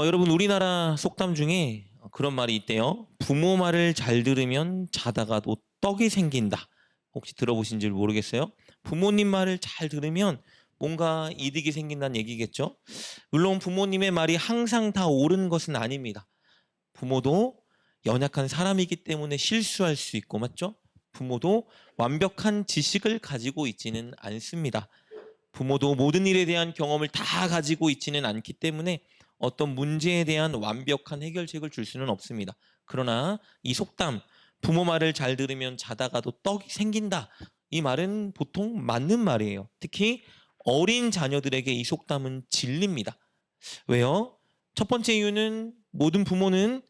여러분 우리나라 속담 중에 그런 말이 있대요. 부모 말을 잘 들으면 자다가도 떡이 생긴다. 혹시 들어보신 줄 모르겠어요. 부모님 말을 잘 들으면 뭔가 이득이 생긴다는 얘기겠죠. 물론 부모님의 말이 항상 다 옳은 것은 아닙니다. 부모도 연약한 사람이기 때문에 실수할 수 있고, 맞죠? 부모도 완벽한 지식을 가지고 있지는 않습니다. 부모도 모든 일에 대한 경험을 다 가지고 있지는 않기 때문에 어떤 문제에 대한 완벽한 해결책을 줄 수는 없습니다. 그러나 이 속담, 부모 말을 잘 들으면 자다가도 떡이 생긴다. 이 말은 보통 맞는 말이에요. 특히 어린 자녀들에게 이 속담은 진리입니다. 왜요? 첫 번째 이유는 모든 부모는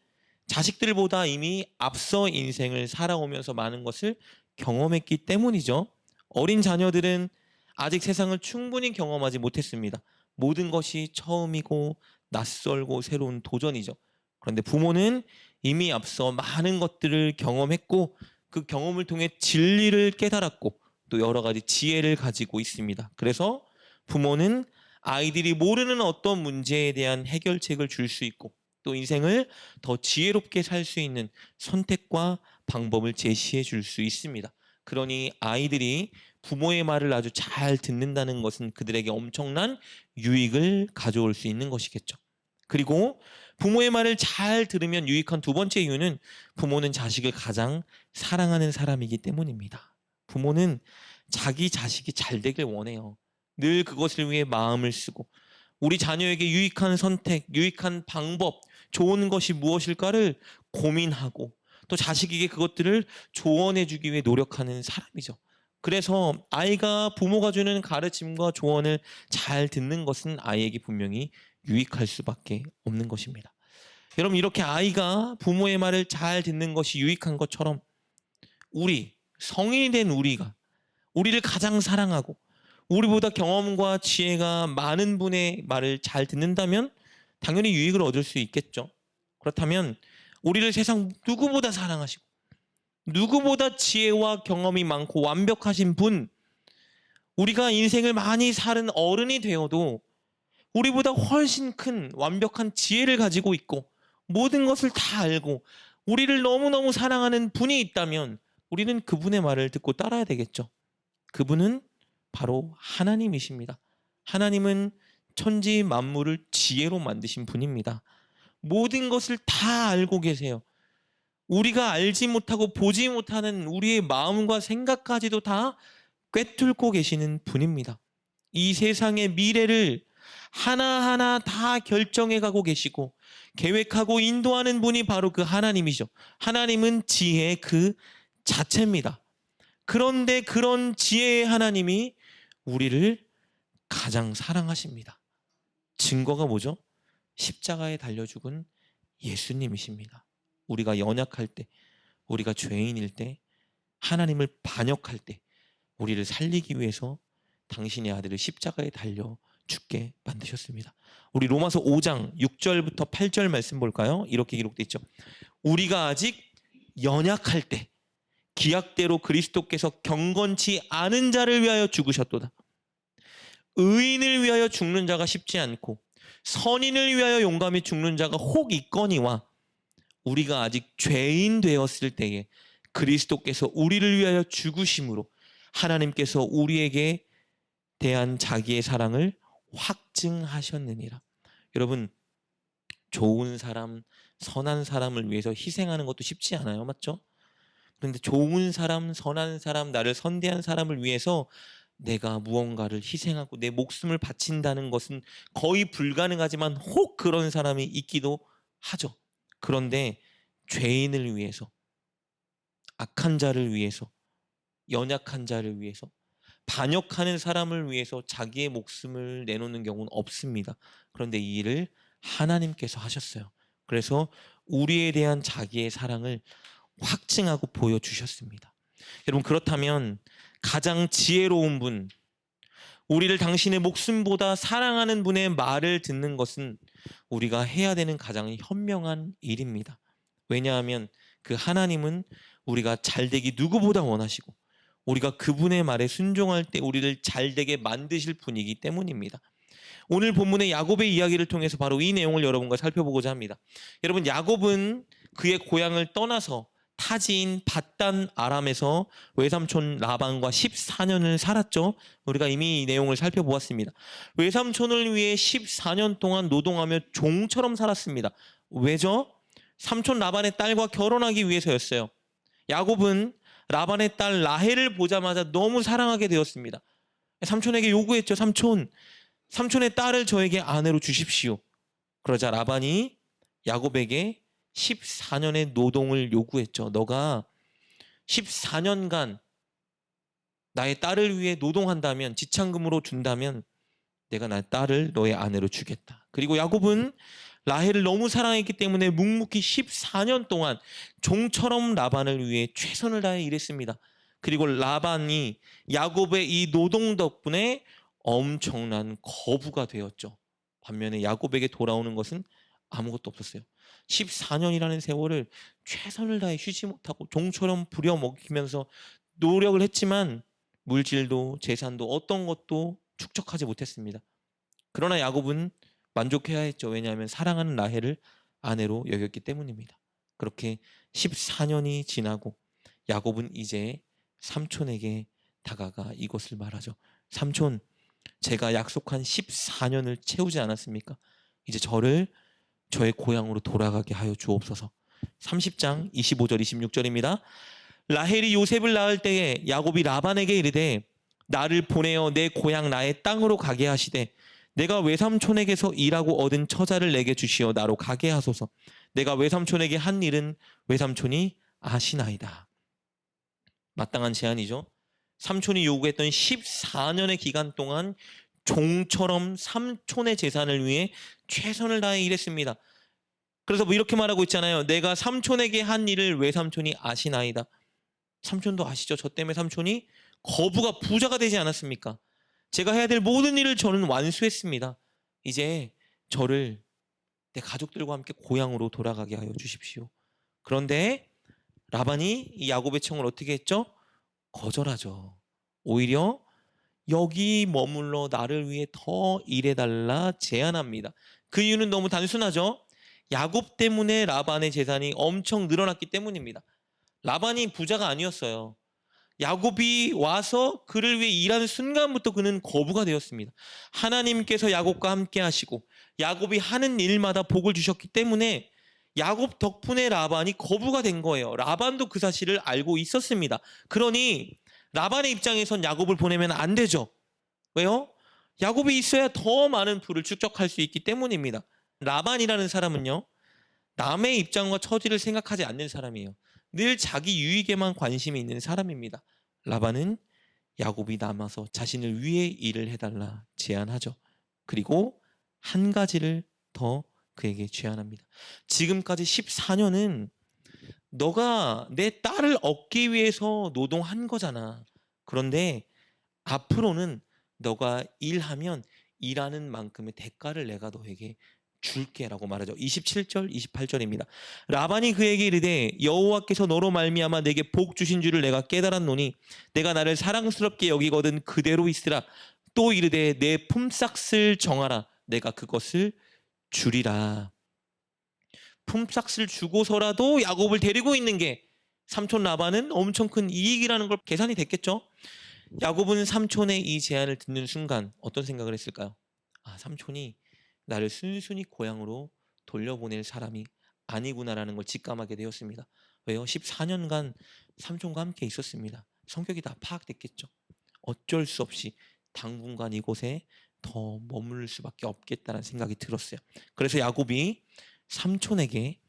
자식들보다 이미 앞서 인생을 살아오면서 많은 것을 경험했기 때문이죠. 어린 자녀들은 아직 세상을 충분히 경험하지 못했습니다. 모든 것이 처음이고 낯설고 새로운 도전이죠. 그런데 부모는 이미 앞서 많은 것들을 경험했고 그 경험을 통해 진리를 깨달았고 또 여러 가지 지혜를 가지고 있습니다. 그래서 부모는 아이들이 모르는 어떤 문제에 대한 해결책을 줄 수 있고 또 인생을 더 지혜롭게 살 수 있는 선택과 방법을 제시해 줄 수 있습니다. 그러니 아이들이 부모의 말을 아주 잘 듣는다는 것은 그들에게 엄청난 유익을 가져올 수 있는 것이겠죠. 그리고 부모의 말을 잘 들으면 유익한 두 번째 이유는 부모는 자식을 가장 사랑하는 사람이기 때문입니다. 부모는 자기 자식이 잘 되길 원해요. 늘 그것을 위해 마음을 쓰고 우리 자녀에게 유익한 선택, 유익한 방법, 좋은 것이 무엇일까를 고민하고 또 자식에게 그것들을 조언해 주기 위해 노력하는 사람이죠. 그래서 아이가 부모가 주는 가르침과 조언을 잘 듣는 것은 아이에게 분명히 유익할 수밖에 없는 것입니다. 여러분 이렇게 아이가 부모의 말을 잘 듣는 것이 유익한 것처럼 우리 성인이 된 우리를 가장 사랑하고 우리보다 경험과 지혜가 많은 분의 말을 잘 듣는다면 당연히 유익을 얻을 수 있겠죠. 그렇다면 우리를 세상 누구보다 사랑하시고 누구보다 지혜와 경험이 많고 완벽하신 분, 우리가 인생을 많이 살은 어른이 되어도 우리보다 훨씬 큰 완벽한 지혜를 가지고 있고 모든 것을 다 알고 우리를 너무너무 사랑하는 분이 있다면 우리는 그분의 말을 듣고 따라야 되겠죠. 그분은 바로 하나님이십니다. 하나님은 천지 만물을 지혜로 만드신 분입니다. 모든 것을 다 알고 계세요. 우리가 알지 못하고 보지 못하는 우리의 마음과 생각까지도 다 꿰뚫고 계시는 분입니다. 이 세상의 미래를 하나하나 다 결정해 가고 계시고 계획하고 인도하는 분이 바로 그 하나님이죠. 하나님은 지혜의 그 자체입니다. 그런데 그런 지혜의 하나님이 우리를 가장 사랑하십니다. 증거가 뭐죠? 십자가에 달려 죽은 예수님이십니다. 우리가 연약할 때, 우리가 죄인일 때, 하나님을 반역할 때, 우리를 살리기 위해서 당신의 아들을 십자가에 달려 죽게 만드셨습니다. 우리 로마서 5장 6절부터 8절 말씀 볼까요? 이렇게 기록되어 있죠. 우리가 아직 연약할 때 기약대로 그리스도께서 경건치 않은 자를 위하여 죽으셨도다. 의인을 위하여 죽는 자가 쉽지 않고 선인을 위하여 용감히 죽는 자가 혹 있거니와 우리가 아직 죄인 되었을 때에 그리스도께서 우리를 위하여 죽으심으로 하나님께서 우리에게 대한 자기의 사랑을 확증하셨느니라. 여러분, 좋은 사람, 선한 사람을 위해서 희생하는 것도 쉽지 않아요. 맞죠? 그런데 좋은 사람, 선한 사람, 나를 선대한 사람을 위해서 내가 무언가를 희생하고 내 목숨을 바친다는 것은 거의 불가능하지만 혹 그런 사람이 있기도 하죠. 그런데 죄인을 위해서, 악한 자를 위해서, 연약한 자를 위해서, 반역하는 사람을 위해서 자기의 목숨을 내놓는 경우는 없습니다. 그런데 이 일을 하나님께서 하셨어요. 그래서 우리에 대한 자기의 사랑을 확증하고 보여주셨습니다. 여러분 그렇다면 가장 지혜로운 분, 우리를 당신의 목숨보다 사랑하는 분의 말을 듣는 것은 우리가 해야 되는 가장 현명한 일입니다. 왜냐하면 그 하나님은 우리가 잘되기 누구보다 원하시고 우리가 그분의 말에 순종할 때 우리를 잘되게 만드실 분이기 때문입니다. 오늘 본문의 야곱의 이야기를 통해서 바로 이 내용을 여러분과 살펴보고자 합니다. 여러분, 야곱은 그의 고향을 떠나서 타지인 밧단 아람에서 외삼촌 라반과 14년을 살았죠. 우리가 이미 이 내용을 살펴보았습니다. 외삼촌을 위해 14년 동안 노동하며 종처럼 살았습니다. 왜죠? 삼촌 라반의 딸과 결혼하기 위해서였어요. 야곱은 라반의 딸 라헬을 보자마자 너무 사랑하게 되었습니다. 삼촌에게 요구했죠. 삼촌의 딸을 저에게 아내로 주십시오. 그러자 라반이 야곱에게 14년의 노동을 요구했죠. 너가 14년간 나의 딸을 위해 노동한다면, 지참금으로 준다면 내가 나의 딸을 너의 아내로 주겠다. 그리고 야곱은 라헬을 너무 사랑했기 때문에 묵묵히 14년 동안 종처럼 라반을 위해 최선을 다해 일했습니다. 그리고 라반이 야곱의 이 노동 덕분에 엄청난 거부가 되었죠. 반면에 야곱에게 돌아오는 것은 아무것도 없었어요. 14년이라는 세월을 최선을 다해 쉬지 못하고 종처럼 부려먹히면서 노력을 했지만 물질도 재산도 어떤 것도 축적하지 못했습니다. 그러나 야곱은 만족해야 했죠. 왜냐하면 사랑하는 라헬을 아내로 여겼기 때문입니다. 그렇게 14년이 지나고 야곱은 이제 삼촌에게 다가가 이것을 말하죠. 삼촌, 제가 약속한 14년을 채우지 않았습니까? 이제 저를 저의 고향으로 돌아가게 하여 주옵소서. 30장 25절 26절입니다. 라헬이 요셉을 낳을 때에 야곱이 라반에게 이르되 나를 보내어 내 고향 나의 땅으로 가게 하시되 내가 외삼촌에게서 일하고 얻은 처자를 내게 주시어 나로 가게 하소서. 내가 외삼촌에게 한 일은 외삼촌이 아시나이다. 마땅한 제안이죠. 삼촌이 요구했던 14년의 기간 동안 종처럼 삼촌의 재산을 위해 최선을 다해 일했습니다. 그래서 뭐 이렇게 말하고 있잖아요. 내가 삼촌에게 한 일을 외삼촌이 아시나이다. 삼촌도 아시죠? 저 때문에 삼촌이 거부가 부자가 되지 않았습니까? 제가 해야 될 모든 일을 저는 완수했습니다. 이제 저를 내 가족들과 함께 고향으로 돌아가게 하여 주십시오. 그런데 라반이 이 야곱의 청을 어떻게 했죠? 거절하죠. 오히려 여기 머물러 나를 위해 더 일해달라 제안합니다. 그 이유는 너무 단순하죠. 야곱 때문에 라반의 재산이 엄청 늘어났기 때문입니다. 라반이 부자가 아니었어요. 야곱이 와서 그를 위해 일하는 순간부터 그는 거부가 되었습니다. 하나님께서 야곱과 함께 하시고 야곱이 하는 일마다 복을 주셨기 때문에 야곱 덕분에 라반이 거부가 된 거예요. 라반도 그 사실을 알고 있었습니다. 그러니 라반의 입장에선 야곱을 보내면 안 되죠. 왜요? 야곱이 있어야 더 많은 부를 축적할 수 있기 때문입니다. 라반이라는 사람은요, 남의 입장과 처지를 생각하지 않는 사람이에요. 늘 자기 유익에만 관심이 있는 사람입니다. 라반은 야곱이 남아서 자신을 위해 일을 해달라 제안하죠. 그리고 한 가지를 더 그에게 제안합니다. 지금까지 14년은 너가 내 딸을 얻기 위해서 노동한 거잖아. 그런데 앞으로는 너가 일하면 일하는 만큼의 대가를 내가 너에게 줄게 라고 말하죠. 27절 28절입니다. 라반이 그에게 이르되 여호와께서 너로 말미암아 내게 복 주신 줄을 내가 깨달았노니 내가 나를 사랑스럽게 여기거든 그대로 있으라. 또 이르되 내 품삯을 정하라. 내가 그것을 주리라. 품삯을 주고서라도 야곱을 데리고 있는 게 삼촌 라반은 엄청 큰 이익이라는 걸 계산이 됐겠죠. 야곱은 삼촌의 이 제안을 듣는 순간 어떤 생각을 했을까요? 삼촌이 나를 순순히 고향으로 돌려보낼 사람이 아니구나라는 걸 직감하게 되었습니다. 왜요? 14년간 삼촌과 함께 있었습니다. 성격이 다 파악됐겠죠. 어쩔 수 없이 당분간 이곳에 더 머무를 수밖에 없겠다는 생각이 들었어요. 그래서 야곱이 삼촌에게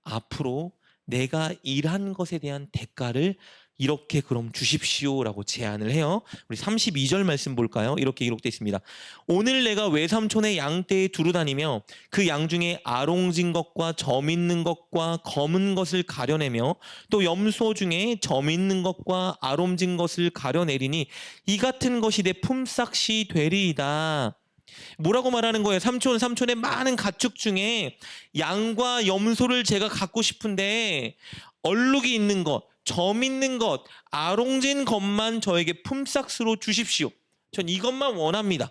앞으로 내가 일한 것에 대한 대가를 이렇게 그럼 주십시오라고 제안을 해요. 우리 32절 말씀 볼까요? 이렇게 기록되어 있습니다. 오늘 내가 외삼촌의 양떼에 두루 다니며 그 양 중에 아롱진 것과 점 있는 것과 검은 것을 가려내며 또 염소 중에 점 있는 것과 아롬진 것을 가려내리니 이 같은 것이 내 품삯이 되리이다. 뭐라고 말하는 거예요? 삼촌의 많은 가축 중에 양과 염소를 제가 갖고 싶은데 얼룩이 있는 것, 점 있는 것, 아롱진 것만 저에게 품삯으로 주십시오. 전 이것만 원합니다.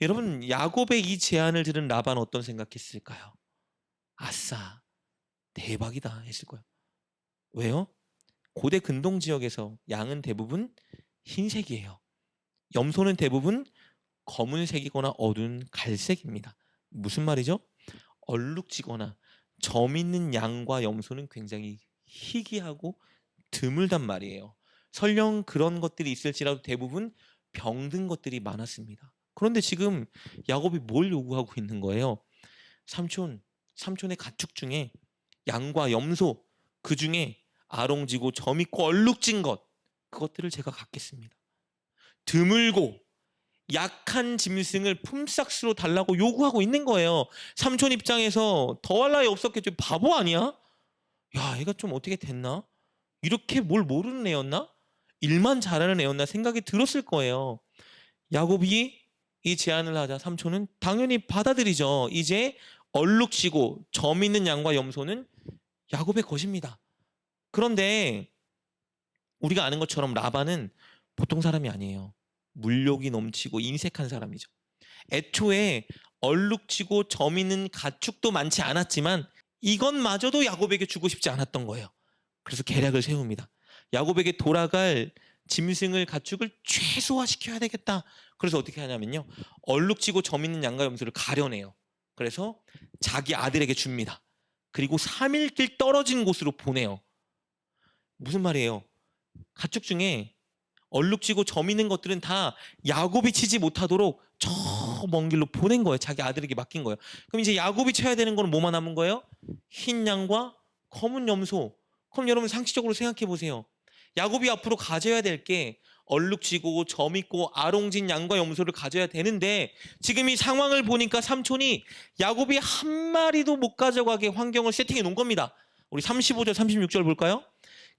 여러분 야곱의 이 제안을 들은 라반 어떤 생각했을까요? 아싸, 대박이다 했을 거예요. 왜요? 고대 근동 지역에서 양은 대부분 흰색이에요. 염소는 대부분 검은색이거나 어두운 갈색입니다. 무슨 말이죠? 얼룩지거나 점 있는 양과 염소는 굉장히 희귀하고 드물단 말이에요. 설령 그런 것들이 있을지라도 대부분 병든 것들이 많았습니다. 그런데 지금 야곱이 뭘 요구하고 있는 거예요? 삼촌의 가축 중에 양과 염소, 그 중에 아롱지고 점 있고 얼룩진 것, 그것들을 제가 갖겠습니다. 드물고 약한 짐승을 품삯으로 달라고 요구하고 있는 거예요. 삼촌 입장에서 더할 나위 없었겠죠. 바보 아니야? 야, 얘가 좀 어떻게 됐나? 이렇게 뭘 모르는 애였나? 일만 잘하는 애였나 생각이 들었을 거예요. 야곱이 이 제안을 하자 삼촌은 당연히 받아들이죠. 이제 얼룩지고 점 있는 양과 염소는 야곱의 것입니다. 그런데 우리가 아는 것처럼 라반은 보통 사람이 아니에요. 물욕이 넘치고 인색한 사람이죠. 애초에 얼룩지고 점 있는 가축도 많지 않았지만 이것마저도 야곱에게 주고 싶지 않았던 거예요. 그래서 계략을 세웁니다. 야곱에게 돌아갈 짐승을 가축을 최소화시켜야 되겠다. 그래서 어떻게 하냐면요. 얼룩지고 점 있는 양과 염소를 가려내요. 그래서 자기 아들에게 줍니다. 그리고 3일 길 떨어진 곳으로 보내요. 무슨 말이에요? 가축 중에 얼룩지고 점 있는 것들은 다 야곱이 치지 못하도록 저 먼 길로 보낸 거예요. 자기 아들에게 맡긴 거예요. 그럼 이제 야곱이 쳐야 되는 건 뭐만 남은 거예요? 흰 양과 검은 염소. 그럼 여러분 상식적으로 생각해 보세요. 야곱이 앞으로 가져야 될 게 얼룩지고 점 있고 아롱진 양과 염소를 가져야 되는데 지금 이 상황을 보니까 삼촌이 야곱이 한 마리도 못 가져가게 환경을 세팅해 놓은 겁니다. 우리 35절 36절 볼까요?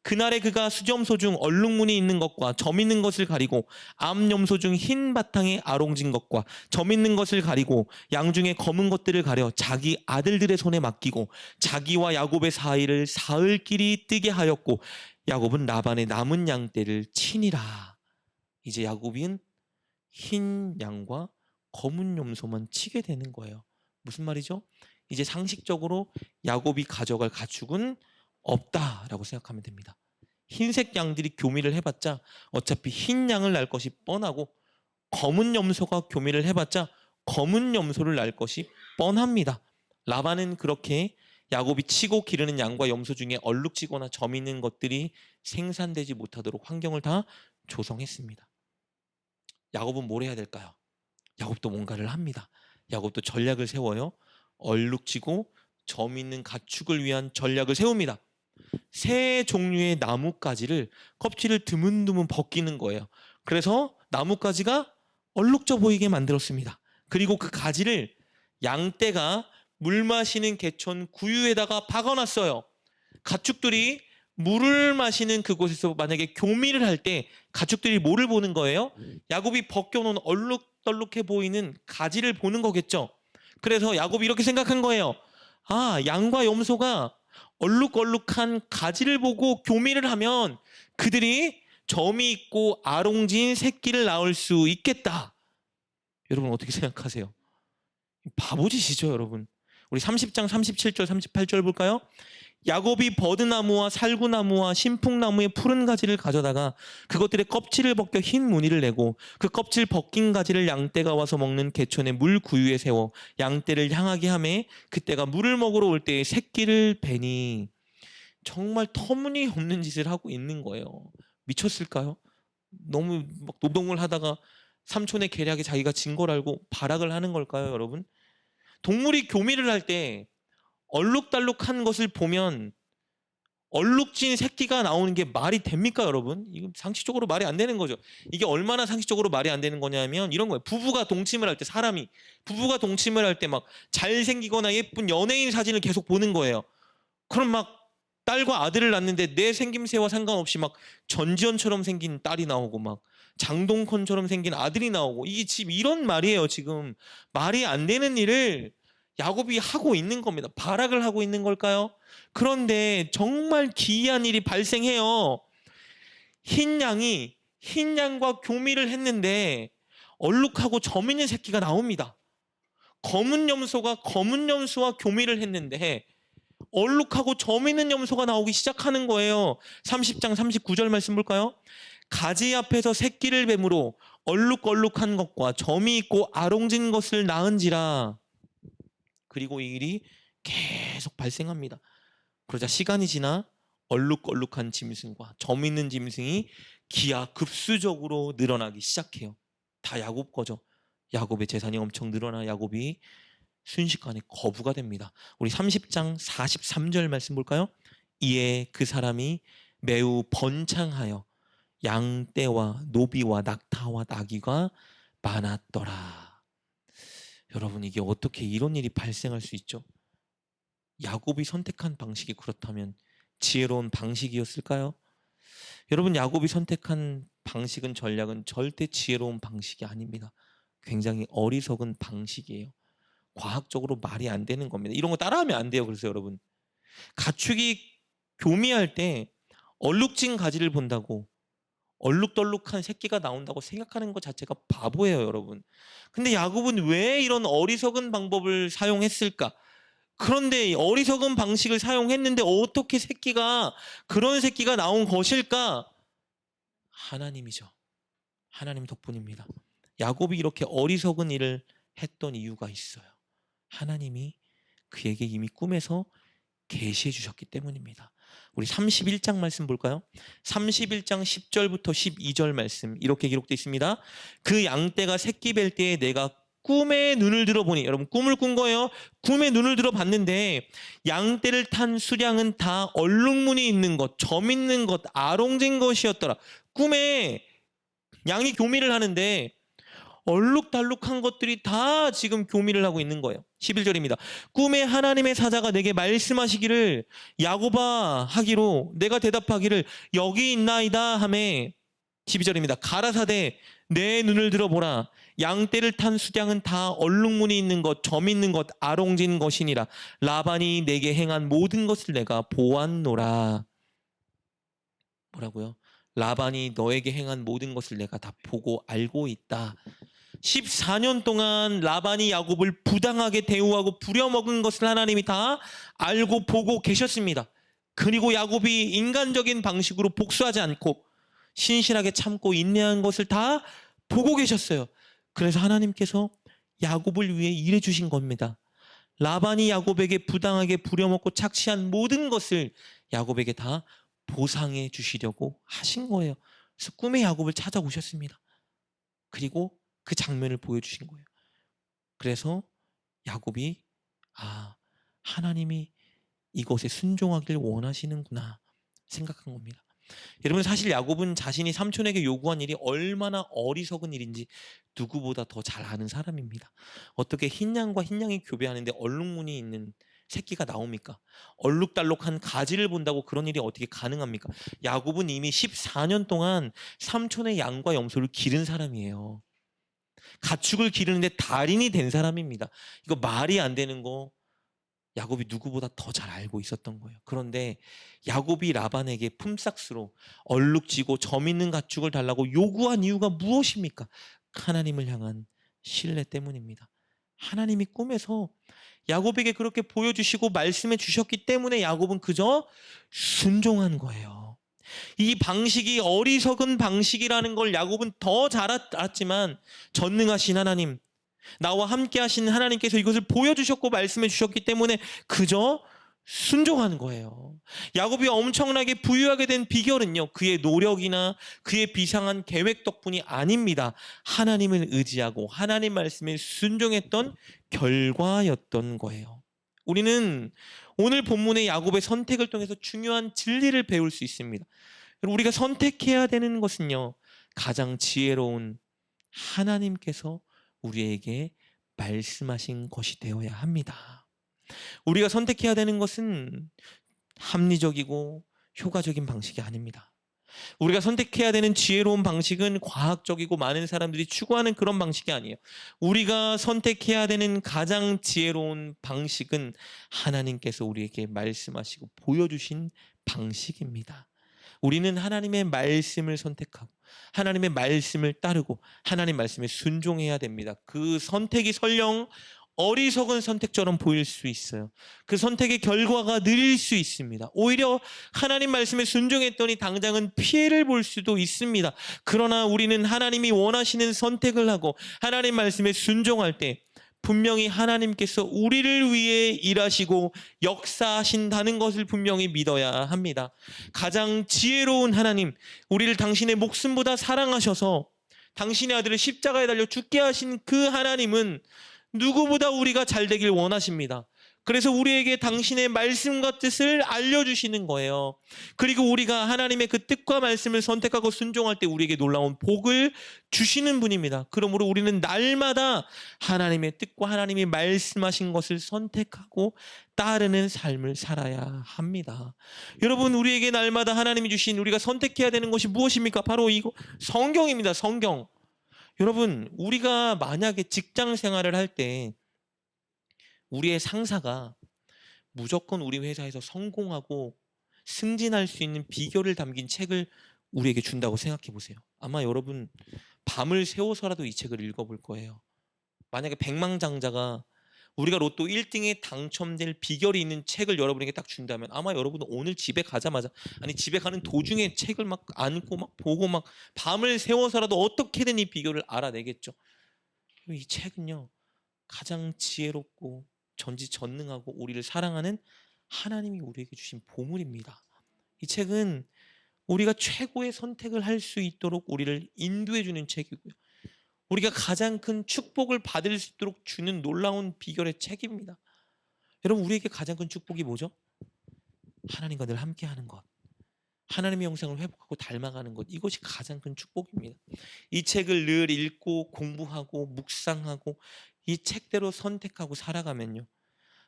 그날에 그가 수점소 중 얼룩무늬 있는 것과 점 있는 것을 가리고 암염소 중 흰 바탕에 아롱진 것과 점 있는 것을 가리고 양 중에 검은 것들을 가려 자기 아들들의 손에 맡기고 자기와 야곱의 사이를 사흘 길이 뜨게 하였고 야곱은 라반의 남은 양떼를 치니라. 이제 야곱은 흰 양과 검은 염소만 치게 되는 거예요. 무슨 말이죠? 이제 상식적으로 야곱이 가져갈 가축은 없다라고 생각하면 됩니다. 흰색 양들이 교미를 해봤자 어차피 흰 양을 낳을 것이 뻔하고 검은 염소가 교미를 해봤자 검은 염소를 낳을 것이 뻔합니다. 라반은 그렇게 야곱이 치고 기르는 양과 염소 중에 얼룩지거나 점 있는 것들이 생산되지 못하도록 환경을 다 조성했습니다. 야곱은 뭘 해야 될까요? 야곱도 뭔가를 합니다. 야곱도 전략을 세워요. 얼룩지고 점 있는 가축을 위한 전략을 세웁니다. 새 종류의 나뭇가지를 껍질을 드문드문 벗기는 거예요. 그래서 나뭇가지가 얼룩져 보이게 만들었습니다. 그리고 그 가지를 양떼가 물 마시는 개천 구유에다가 박아놨어요. 가축들이 물을 마시는 그곳에서 만약에 교미를 할 때 가축들이 뭐를 보는 거예요? 야곱이 벗겨놓은 얼룩덜룩해 보이는 가지를 보는 거겠죠. 그래서 야곱이 이렇게 생각한 거예요. 아, 양과 염소가 얼룩얼룩한 가지를 보고 교미를 하면 그들이 점이 있고 아롱진 새끼를 낳을 수 있겠다. 여러분 어떻게 생각하세요? 바보짓이죠, 여러분. 우리 30장 37절 38절 볼까요? 야곱이 버드나무와 살구나무와 신풍나무의 푸른 가지를 가져다가 그것들의 껍질을 벗겨 흰 무늬를 내고 그 껍질 벗긴 가지를 양떼가 와서 먹는 개천의 물 구유에 세워 양떼를 향하게 하매 그때가 물을 먹으러 올 때에 새끼를 베니. 정말 터무니없는 짓을 하고 있는 거예요. 미쳤을까요? 너무 막 노동을 하다가 삼촌의 계략에 자기가 진 걸 알고 발악을 하는 걸까요, 여러분? 동물이 교미를 할 때 얼룩달룩한 것을 보면 얼룩진 새끼가 나오는 게 말이 됩니까, 여러분? 이거 상식적으로 말이 안 되는 거죠. 이게 얼마나 상식적으로 말이 안 되는 거냐면 이런 거예요. 부부가 동침을 할 때 부부가 동침을 할 때 막 잘생기거나 예쁜 연예인 사진을 계속 보는 거예요. 그럼 막 딸과 아들을 낳는데 내 생김새와 상관없이 막 전지현처럼 생긴 딸이 나오고 막 장동건처럼 생긴 아들이 나오고 이게 지금 이런 말이에요. 지금 말이 안 되는 일을 야곱이 하고 있는 겁니다. 발악을 하고 있는 걸까요? 그런데 정말 기이한 일이 발생해요. 흰 양과 교미를 했는데 얼룩하고 점 있는 새끼가 나옵니다. 검은 염소가 검은 염소와 교미를 했는데 얼룩하고 점 있는 염소가 나오기 시작하는 거예요. 30장 39절 말씀 볼까요? 가지 앞에서 새끼를 뱀으로 얼룩얼룩한 것과 점이 있고 아롱진 것을 낳은지라. 그리고 이 일이 계속 발생합니다. 그러자 시간이 지나 얼룩얼룩한 짐승과 점 있는 짐승이 기하급수적으로 늘어나기 시작해요. 다 야곱 거죠. 야곱의 재산이 엄청 늘어나 야곱이 순식간에 거부가 됩니다. 우리 30장 43절 말씀 볼까요? 이에 그 사람이 매우 번창하여 양떼와 노비와 낙타와 나귀가 많았더라. 여러분, 이게 어떻게 이런 일이 발생할 수 있죠? 야곱이 선택한 방식이 그렇다면 지혜로운 방식이었을까요? 여러분, 야곱이 선택한 방식은 전략은 절대 지혜로운 방식이 아닙니다. 굉장히 어리석은 방식이에요. 과학적으로 말이 안 되는 겁니다. 이런 거 따라하면 안 돼요. 그래서 여러분, 가축이 교미할 때 얼룩진 가지를 본다고 얼룩덜룩한 새끼가 나온다고 생각하는 것 자체가 바보예요, 여러분. 근데 야곱은 왜 이런 어리석은 방법을 사용했을까? 그런데 어리석은 방식을 사용했는데 어떻게 그런 새끼가 나온 것일까? 하나님이죠. 하나님 덕분입니다. 야곱이 이렇게 어리석은 일을 했던 이유가 있어요. 하나님이 그에게 이미 꿈에서 계시해 주셨기 때문입니다. 우리 31장 말씀 볼까요? 31장 10절부터 12절 말씀 이렇게 기록되어 있습니다. 그 양떼가 새끼 뵐 때에 내가 꿈에 눈을 들어보니, 여러분 꿈을 꾼 거예요. 꿈에 눈을 들어봤는데 양떼를 탄 수량은 다 얼룩무늬 있는 것, 점 있는 것, 아롱진 것이었더라. 꿈에 양이 교미를 하는데 얼룩달룩한 것들이 다 지금 교미를 하고 있는 거예요. 11절입니다. 꿈에 하나님의 사자가 내게 말씀하시기를 야곱아 하기로 내가 대답하기를 여기 있나이다 하매 12절입니다. 가라사대 내 눈을 들어보라. 양떼를 탄 수량은 다 얼룩무늬 있는 것, 점 있는 것, 아롱진 것이니라. 라반이 내게 행한 모든 것을 내가 보았노라. 뭐라고요? 라반이 너에게 행한 모든 것을 내가 다 보고 알고 있다. 14년 동안 라반이 야곱을 부당하게 대우하고 부려먹은 것을 하나님이 다 알고 보고 계셨습니다. 그리고 야곱이 인간적인 방식으로 복수하지 않고 신실하게 참고 인내한 것을 다 보고 계셨어요. 그래서 하나님께서 야곱을 위해 일해 주신 겁니다. 라반이 야곱에게 부당하게 부려먹고 착취한 모든 것을 야곱에게 다 보상해 주시려고 하신 거예요. 그래서 꿈에 야곱을 찾아오셨습니다. 그리고 그 장면을 보여주신 거예요. 그래서 야곱이 하나님이 이것에 순종하길 원하시는구나 생각한 겁니다. 여러분, 사실 야곱은 자신이 삼촌에게 요구한 일이 얼마나 어리석은 일인지 누구보다 더 잘 아는 사람입니다. 어떻게 흰 양과 흰 양이 교배하는데 얼룩무늬 있는 새끼가 나옵니까? 얼룩달룩한 가지를 본다고 그런 일이 어떻게 가능합니까? 야곱은 이미 14년 동안 삼촌의 양과 염소를 기른 사람이에요. 가축을 기르는데 달인이 된 사람입니다. 이거 말이 안 되는 거 야곱이 누구보다 더 잘 알고 있었던 거예요. 그런데 야곱이 라반에게 품삯으로 얼룩지고 점 있는 가축을 달라고 요구한 이유가 무엇입니까? 하나님을 향한 신뢰 때문입니다. 하나님이 꿈에서 야곱에게 그렇게 보여주시고 말씀해 주셨기 때문에 야곱은 그저 순종한 거예요. 이 방식이 어리석은 방식이라는 걸 야곱은 더 잘 알았지만 전능하신 하나님, 나와 함께 하신 하나님께서 이것을 보여주셨고 말씀해 주셨기 때문에 그저 순종하는 거예요. 야곱이 엄청나게 부유하게 된 비결은요, 그의 노력이나 그의 비상한 계획 덕분이 아닙니다. 하나님을 의지하고 하나님 말씀에 순종했던 결과였던 거예요. 우리는 오늘 본문의 야곱의 선택을 통해서 중요한 진리를 배울 수 있습니다. 우리가 선택해야 되는 것은요, 가장 지혜로운 하나님께서 우리에게 말씀하신 것이 되어야 합니다. 우리가 선택해야 되는 것은 합리적이고 효과적인 방식이 아닙니다. 우리가 선택해야 되는 지혜로운 방식은 과학적이고 많은 사람들이 추구하는 그런 방식이 아니에요. 우리가 선택해야 되는 가장 지혜로운 방식은 하나님께서 우리에게 말씀하시고 보여주신 방식입니다. 우리는 하나님의 말씀을 선택하고 하나님의 말씀을 따르고 하나님 말씀에 순종해야 됩니다. 그 선택이 설령 어리석은 선택처럼 보일 수 있어요. 그 선택의 결과가 느릴 수 있습니다. 오히려 하나님 말씀에 순종했더니 당장은 피해를 볼 수도 있습니다. 그러나 우리는 하나님이 원하시는 선택을 하고 하나님 말씀에 순종할 때 분명히 하나님께서 우리를 위해 일하시고 역사하신다는 것을 분명히 믿어야 합니다. 가장 지혜로운 하나님, 우리를 당신의 목숨보다 사랑하셔서 당신의 아들을 십자가에 달려 죽게 하신 그 하나님은 누구보다 우리가 잘 되길 원하십니다. 그래서 우리에게 당신의 말씀과 뜻을 알려주시는 거예요. 그리고 우리가 하나님의 그 뜻과 말씀을 선택하고 순종할 때 우리에게 놀라운 복을 주시는 분입니다. 그러므로 우리는 날마다 하나님의 뜻과 하나님이 말씀하신 것을 선택하고 따르는 삶을 살아야 합니다. 여러분, 우리에게 날마다 하나님이 주신 우리가 선택해야 되는 것이 무엇입니까? 바로 이거 성경입니다. 성경. 여러분, 우리가 만약에 직장 생활을 할 때 우리의 상사가 무조건 우리 회사에서 성공하고 승진할 수 있는 비결을 담긴 책을 우리에게 준다고 생각해 보세요. 아마 여러분 밤을 새워서라도 이 책을 읽어볼 거예요. 만약에 백망장자가 우리가 로또 1등에 당첨될 비결이 있는 책을 여러분에게 딱 준다면 아마 여러분은 오늘 집에 가자마자 집에 가는 도중에 책을 막 안고 막 보고 막 밤을 새워서라도 어떻게든 이 비결을 알아내겠죠. 이 책은요, 가장 지혜롭고 전지전능하고 우리를 사랑하는 하나님이 우리에게 주신 보물입니다. 이 책은 우리가 최고의 선택을 할 수 있도록 우리를 인도해 주는 책이고요. 우리가 가장 큰 축복을 받을 수 있도록 주는 놀라운 비결의 책입니다. 여러분, 우리에게 가장 큰 축복이 뭐죠? 하나님과 늘 함께하는 것, 하나님의 형상을 회복하고 닮아가는 것, 이것이 가장 큰 축복입니다. 이 책을 늘 읽고 공부하고 묵상하고 이 책대로 선택하고 살아가면요,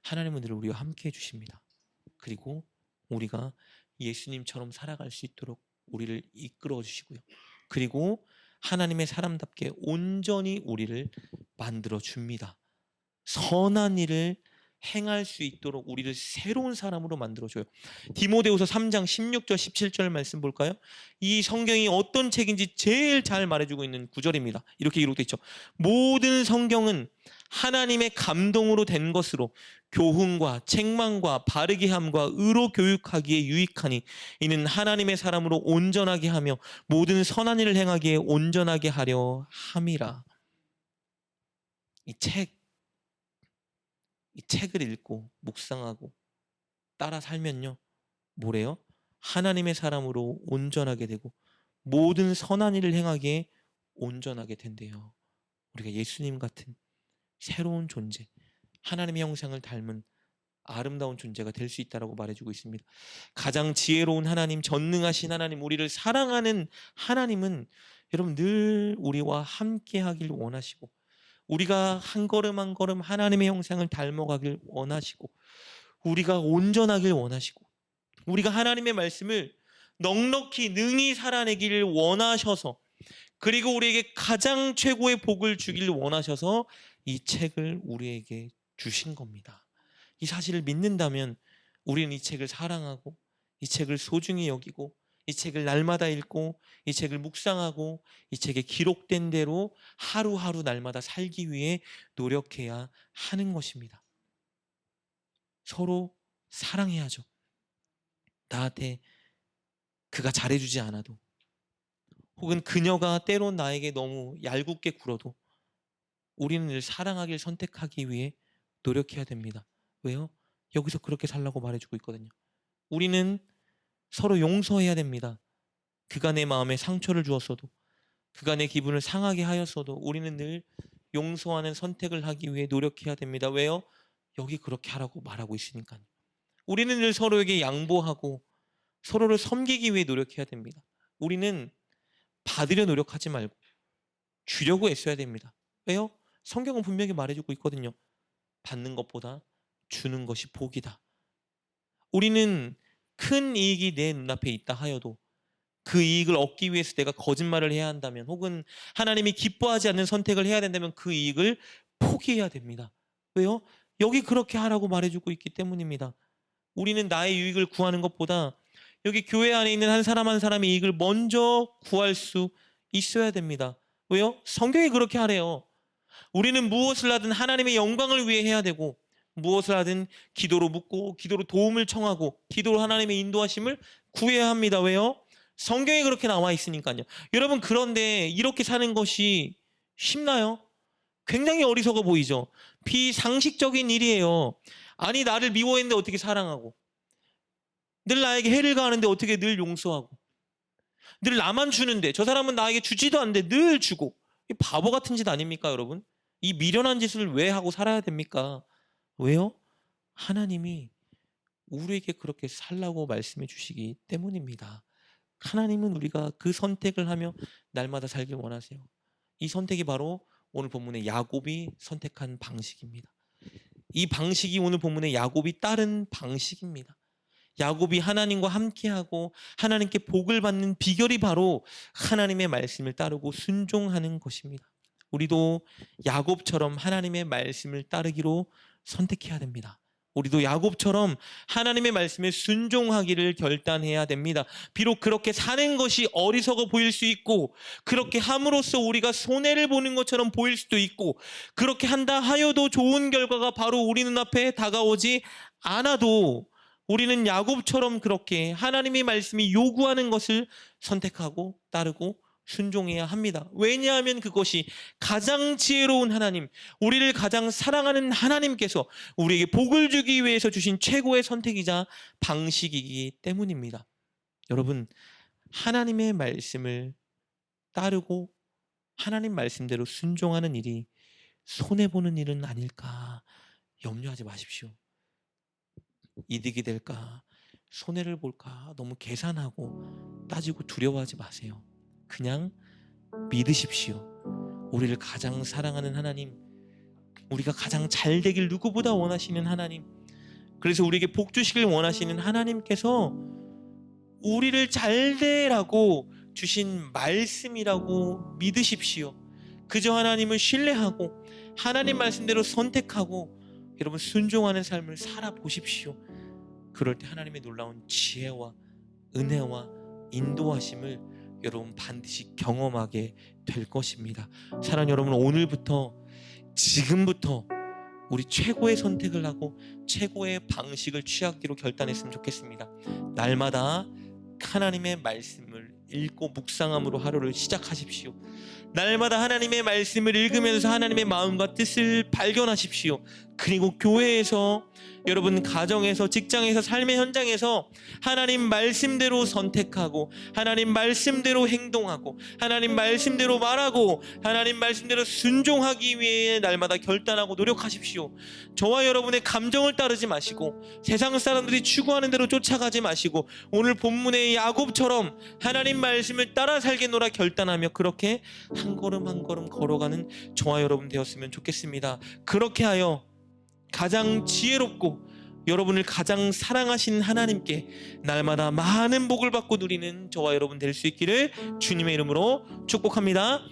하나님은 늘 우리와 함께해 주십니다. 그리고 우리가 예수님처럼 살아갈 수 있도록 우리를 이끌어 주시고요. 그리고 하나님의 사람답게 온전히 우리를 만들어 줍니다. 선한 일을 행할 수 있도록 우리를 새로운 사람으로 만들어줘요. 디모데후서 3장 16절 17절 말씀 볼까요? 이 성경이 어떤 책인지 제일 잘 말해주고 있는 구절입니다. 이렇게 기록되어 있죠. 모든 성경은 하나님의 감동으로 된 것으로 교훈과 책망과 바르게 함과 의로 교육하기에 유익하니 이는 하나님의 사람으로 온전하게 하며 모든 선한 일을 행하기에 온전하게 하려 함이라. 이 책을 읽고 묵상하고 따라 살면요, 뭐래요? 하나님의 사람으로 온전하게 되고 모든 선한 일을 행하기에 온전하게 된대요. 우리가 예수님 같은 새로운 존재, 하나님의 형상을 닮은 아름다운 존재가 될 수 있다라고 말해주고 있습니다. 가장 지혜로운 하나님, 전능하신 하나님, 우리를 사랑하는 하나님은 여러분 늘 우리와 함께 하길 원하시고 우리가 한 걸음 한 걸음 하나님의 형상을 닮아가길 원하시고 우리가 온전하길 원하시고 우리가 하나님의 말씀을 넉넉히 능히 살아내기를 원하셔서 그리고 우리에게 가장 최고의 복을 주기를 원하셔서 이 책을 우리에게 주신 겁니다. 이 사실을 믿는다면 우리는 이 책을 사랑하고 이 책을 소중히 여기고 이 책을 날마다 읽고 이 책을 묵상하고 이 책에 기록된 대로 하루하루 날마다 살기 위해 노력해야 하는 것입니다. 서로 사랑해야죠. 나한테 그가 잘해주지 않아도 혹은 그녀가 때론 나에게 너무 얄궂게 굴어도 우리는 늘 사랑하길 선택하기 위해 노력해야 됩니다. 왜요? 여기서 그렇게 살라고 말해주고 있거든요. 우리는 서로 용서해야 됩니다. 그가 내 마음에 상처를 주었어도 그가 내 기분을 상하게 하였어도 우리는 늘 용서하는 선택을 하기 위해 노력해야 됩니다. 왜요? 여기 그렇게 하라고 말하고 있으니까요. 우리는 늘 서로에게 양보하고 서로를 섬기기 위해 노력해야 됩니다. 우리는 받으려 노력하지 말고 주려고 애써야 됩니다. 왜요? 성경은 분명히 말해주고 있거든요. 받는 것보다 주는 것이 복이다. 우리는 큰 이익이 내 눈앞에 있다 하여도 그 이익을 얻기 위해서 내가 거짓말을 해야 한다면 혹은 하나님이 기뻐하지 않는 선택을 해야 된다면 그 이익을 포기해야 됩니다. 왜요? 여기 그렇게 하라고 말해주고 있기 때문입니다. 우리는 나의 유익을 구하는 것보다 여기 교회 안에 있는 한 사람 한 사람의 이익을 먼저 구할 수 있어야 됩니다. 왜요? 성경이 그렇게 하래요. 우리는 무엇을 하든 하나님의 영광을 위해 해야 되고, 무엇을 하든 기도로 묻고 기도로 도움을 청하고 기도로 하나님의 인도하심을 구해야 합니다. 왜요? 성경에 그렇게 나와 있으니까요. 여러분, 그런데 이렇게 사는 것이 쉽나요? 굉장히 어리석어 보이죠. 비상식적인 일이에요. 아니, 나를 미워했는데 어떻게 사랑하고, 늘 나에게 해를 가하는데 어떻게 늘 용서하고, 늘 나만 주는데 저 사람은 나에게 주지도 않는데 늘 주고. 이 바보 같은 짓 아닙니까, 여러분? 이 미련한 짓을 왜 하고 살아야 됩니까? 왜요? 하나님이 우리에게 그렇게 살라고 말씀해 주시기 때문입니다. 하나님은 우리가 그 선택을 하며 날마다 살길 원하세요. 이 선택이 바로 오늘 본문의 야곱이 선택한 방식입니다. 이 방식이 오늘 본문의 야곱이 따른 방식입니다. 야곱이 하나님과 함께하고 하나님께 복을 받는 비결이 바로 하나님의 말씀을 따르고 순종하는 것입니다. 우리도 야곱처럼 하나님의 말씀을 따르기로 선택해야 됩니다. 우리도 야곱처럼 하나님의 말씀에 순종하기를 결단해야 됩니다. 비록 그렇게 사는 것이 어리석어 보일 수 있고, 그렇게 함으로써 우리가 손해를 보는 것처럼 보일 수도 있고, 그렇게 한다 하여도 좋은 결과가 바로 우리 눈앞에 다가오지 않아도 우리는 야곱처럼 그렇게 하나님의 말씀이 요구하는 것을 선택하고 따르고 순종해야 합니다. 왜냐하면 그것이 가장 지혜로운 하나님, 우리를 가장 사랑하는 하나님께서 우리에게 복을 주기 위해서 주신 최고의 선택이자 방식이기 때문입니다. 여러분, 하나님의 말씀을 따르고 하나님 말씀대로 순종하는 일이 손해보는 일은 아닐까 염려하지 마십시오. 이득이 될까, 손해를 볼까 너무 계산하고 따지고 두려워하지 마세요. 그냥 믿으십시오. 우리를 가장 사랑하는 하나님, 우리가 가장 잘 되길 누구보다 원하시는 하나님, 그래서 우리에게 복 주시길 원하시는 하나님께서 우리를 잘 되라고 주신 말씀이라고 믿으십시오. 그저 하나님을 신뢰하고 하나님 말씀대로 선택하고 여러분 순종하는 삶을 살아보십시오. 그럴 때 하나님의 놀라운 지혜와 은혜와 인도하심을 여러분 반드시 경험하게 될 것입니다. 사랑하는 여러분, 오늘부터 지금부터 우리 최고의 선택을 하고 최고의 방식을 취하기로 결단했으면 좋겠습니다. 날마다 하나님의 말씀을 읽고 묵상함으로 하루를 시작하십시오. 날마다 하나님의 말씀을 읽으면서 하나님의 마음과 뜻을 발견하십시오. 그리고 교회에서, 여러분 가정에서, 직장에서, 삶의 현장에서 하나님 말씀대로 선택하고 하나님 말씀대로 행동하고 하나님 말씀대로 말하고 하나님 말씀대로 순종하기 위해 날마다 결단하고 노력하십시오. 저와 여러분의 감정을 따르지 마시고 세상 사람들이 추구하는 대로 쫓아가지 마시고 오늘 본문의 야곱처럼 하나님 말씀을 따라 살겠노라 결단하며 그렇게 한 걸음 한 걸음 걸어가는 저와 여러분 되었으면 좋겠습니다. 그렇게 하여 가장 지혜롭고 여러분을 가장 사랑하시는 하나님께 날마다 많은 복을 받고 누리는 저와 여러분 될 수 있기를 주님의 이름으로 축복합니다.